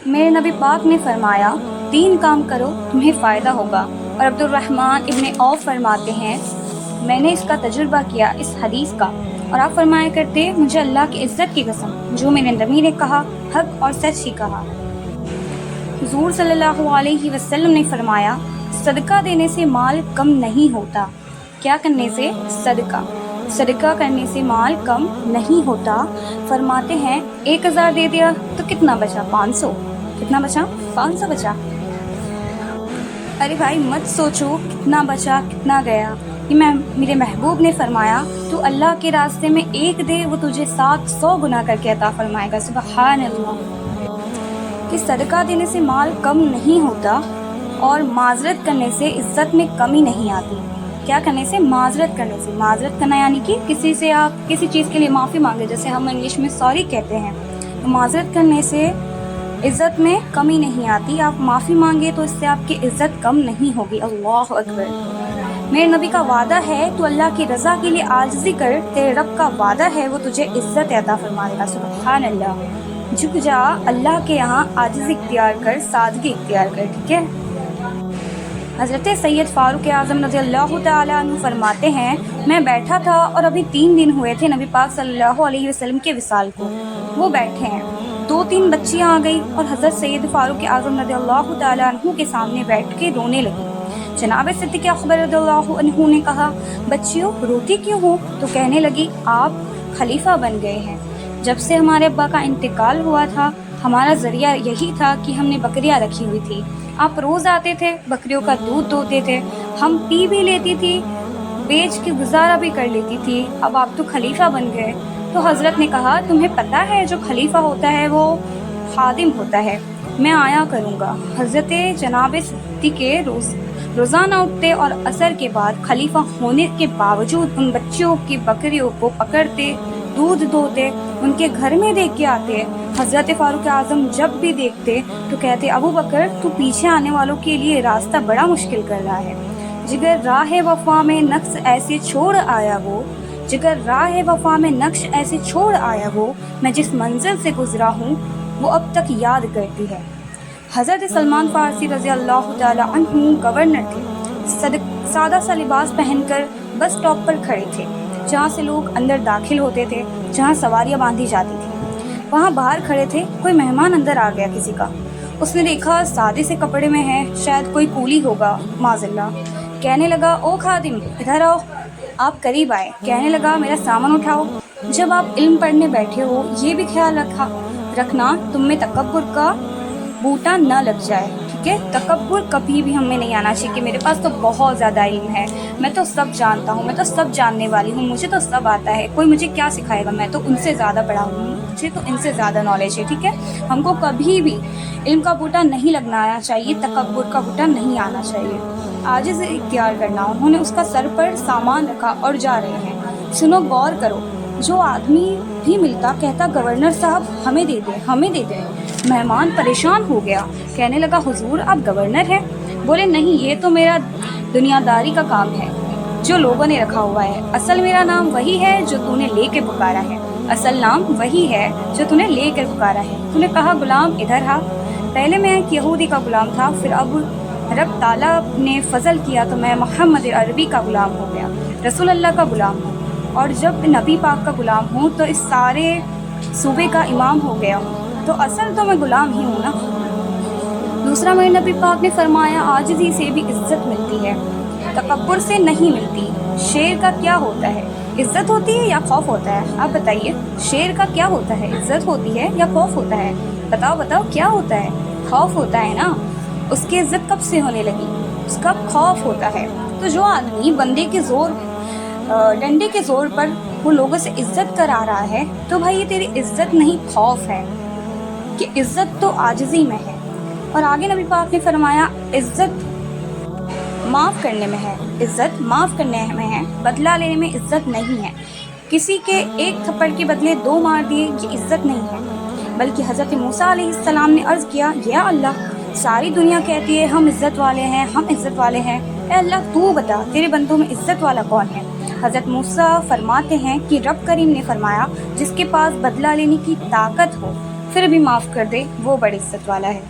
میرے نبی پاک نے فرمایا 3 کام کرو تمہیں فائدہ ہوگا۔ اور عبدالرحمن ابن عوف فرماتے ہیں میں نے اس کا تجربہ کیا اس حدیث کا، اور آپ فرمایا کرتے مجھے اللہ کی عزت کی قسم جو میرے نبی نے کہا حق اور سچ ہی کہا۔ حضور صلی اللہ علیہ وسلم نے فرمایا صدقہ دینے سے مال کم نہیں ہوتا۔ کیا کرنے سے؟ صدقہ کرنے سے مال کم نہیں ہوتا۔ فرماتے ہیں 1000 دے دیا تو کتنا بچا؟ 500۔ کتنا بچا؟ 500 بچا۔ ارے بھائی مت سوچو کتنا بچا کتنا گیا، یہ میرے محبوب نے فرمایا تو اللہ کے راستے میں 1 دے وہ تجھے 700 گنا کر کے عطا فرمائے گا۔ سبحان اللہ۔ کہ صدقہ دینے سے مال کم نہیں ہوتا، اور معذرت کرنے سے عزت میں کمی نہیں آتی۔ کیا کرنے سے؟ معذرت کرنے سے۔ معذرت کرنا یعنی کہ کسی سے آپ کسی چیز کے لیے معافی مانگے، جیسے ہم انگلش میں سوری کہتے ہیں، تو معذرت کرنے سے عزت میں کمی نہیں آتی۔ آپ معافی مانگے تو اس سے آپ کی عزت کم نہیں ہوگی۔ اللہ اکبر۔ میرے نبی کا وعدہ ہے تو اللہ کی رضا کے لیے عاجزی کر، تیرے رب کا وعدہ ہے وہ تجھے عزت عطا فرمائے گا۔ سبحان اللہ۔ جھک جا، اللہ کے یہاں عاجزی اختیار کر، سادگی اختیار کر، ٹھیک ہے؟ حضرت سید فاروق اعظم رضی اللہ تعالیٰ عنہ فرماتے ہیں میں بیٹھا تھا اور ابھی 3 دن ہوئے تھے نبی پاک صلی اللہ علیہ وسلم کے وصال کو۔ وہ بیٹھے ہیں، 2-3 بچیاں آ گئی اور حضرت سید فاروق اعظم رضی اللہ تعالیٰ عنہ کے سامنے بیٹھ کے رونے لگی۔ جناب صدیق اکبر رضی اللہ عنہ نے کہا بچیوں روتی کیوں ہو؟ تو کہنے لگی آپ خلیفہ بن گئے ہیں، جب سے ہمارے ابا کا انتقال ہوا تھا ہمارا ذریعہ یہی تھا کہ ہم نے بکریاں رکھی ہوئی تھی، آپ روز آتے تھے بکریوں کا دودھ دوتے تھے، ہم پی بھی لیتی تھی، بیچ کے گزارا بھی کر لیتی تھی، اب آپ تو خلیفہ بن گئے۔ تو حضرت نے کہا تمہیں پتہ ہے جو خلیفہ ہوتا ہے وہ خادم ہوتا ہے، میں آیا کروں گا۔ حضرت جناب صدیق کے روزانہ اٹھتے اور عصر کے بعد خلیفہ ہونے کے باوجود ان بچیوں کی بکریوں کو پکڑتے، دودھ دھوتے، ان کے گھر میں دیکھ کے آتے۔ حضرت فاروق اعظم جب بھی دیکھتے تو کہتے ابو بکر تو پیچھے آنے والوں کے لیے راستہ بڑا مشکل کر رہا ہے، جگر راہ وفا میں نقش ایسے چھوڑ آیا وہ، جگر راہ وفا میں نقش ایسے چھوڑ آیا وہ، میں جس منزل سے گزرا ہوں وہ اب تک یاد کرتی ہے۔ حضرت سلمان فارسی رضی اللہ تعالی عنہ گورنر تھے، سادہ سا لباس پہن کر بس اسٹاپ پر کھڑے تھے، جہاں سے لوگ اندر داخل ہوتے تھے، جہاں سواریاں باندھی جاتی تھیں۔ وہاں باہر کھڑے تھے، کوئی مہمان اندر آ گیا کسی کا، اس نے دیکھا سادے سے کپڑے میں ہے، شاید کوئی کولی ہوگا معاذ اللہ۔ کہنے لگا او خادم ادھر آؤ، آپ قریب آئے، کہنے لگا میرا سامان اٹھاؤ۔ جب آپ علم پڑھنے بیٹھے ہو یہ بھی خیال رکھنا تم میں تکبر کا بوٹا نہ لگ جائے، ٹھیک ہے؟ تکبر کبھی بھی ہمیں نہیں آنا چاہیے کہ میرے پاس تو بہت زیادہ علم ہے، میں تو سب جانتا ہوں، میں تو سب جاننے والی ہوں، مجھے تو سب آتا ہے، کوئی مجھے کیا سکھائے گا، میں تو ان سے زیادہ پڑھا ہوں، مجھے تو ان سے زیادہ نالج ہے، ٹھیک ہے؟ ہم کو کبھی بھی علم کا بوٹا نہیں لگنا آنا چاہیے، تکبر کا بوٹا نہیں آنا چاہیے، عاجز اختیار کرنا۔ انہوں نے اس کا سر پر سامان رکھا اور جا رہے ہیں۔ سنو غور کرو، جو آدمی بھی ملتا کہتا گورنر صاحب ہمیں دے دیں ہمیں دے دیں۔ مہمان پریشان ہو گیا، کہنے لگا حضور آپ گورنر ہیں؟ بولے نہیں، یہ تو میرا دنیا داری کا کام ہے جو لوگوں نے رکھا ہوا ہے، اصل میرا نام وہی ہے جو تو نے لے کے پکارا ہے، اصل نام وہی ہے جو تو نے لے کر پکارا ہے۔ تو نے کہا غلام ادھر آ، پہلے میں ایک یہودی کا غلام تھا، پھر اب رب تعالیٰ نے فضل کیا تو میں محمد عربی کا غلام ہو گیا، رسول اللہ کا غلام ہوں، اور جب نبی پاک کا غلام ہوں تو اس سارے صوبے کا امام ہو گیا ہوں، تو اصل تو میں غلام ہی ہوں نا۔ دوسرا میرے نبی پاک نے فرمایا عاجزی سے بھی عزت ملتی ہے، تکبر سے نہیں ملتی۔ شیر کا کیا ہوتا ہے؟ عزت ہوتی ہے یا خوف ہوتا ہے؟ آپ بتائیے، شیر کا کیا ہوتا ہے؟ عزت ہوتی ہے یا خوف ہوتا ہے؟ بتاؤ کیا ہوتا ہے؟ خوف ہوتا ہے نا۔ اس کی عزت کب سے ہونے لگی؟ اس کا خوف ہوتا ہے۔ تو جو آدمی ڈنڈے کے زور پر وہ لوگوں سے عزت کرا رہا ہے تو بھائی یہ تیری عزت نہیں خوف ہے، کہ عزت تو عاجزی میں ہے۔ اور آگے نبی پاک نے فرمایا عزت معاف کرنے میں ہے، عزت معاف کرنے میں ہے، بدلہ لینے میں عزت نہیں ہے۔ کسی کے ایک تھپڑ کے بدلے 2 مار دیے یہ عزت نہیں ہے، بلکہ حضرت موسیٰ علیہ السلام نے عرض کیا یا اللہ ساری دنیا کہتی ہے ہم عزت والے ہیں ہم عزت والے ہیں، اے اللہ تو بتا تیرے بندوں میں عزت والا کون ہے؟ حضرت موسیٰ فرماتے ہیں کہ رب کریم نے فرمایا جس کے پاس بدلہ لینے کی طاقت ہو پھر بھی معاف کر دے وہ بڑی عزت والا ہے۔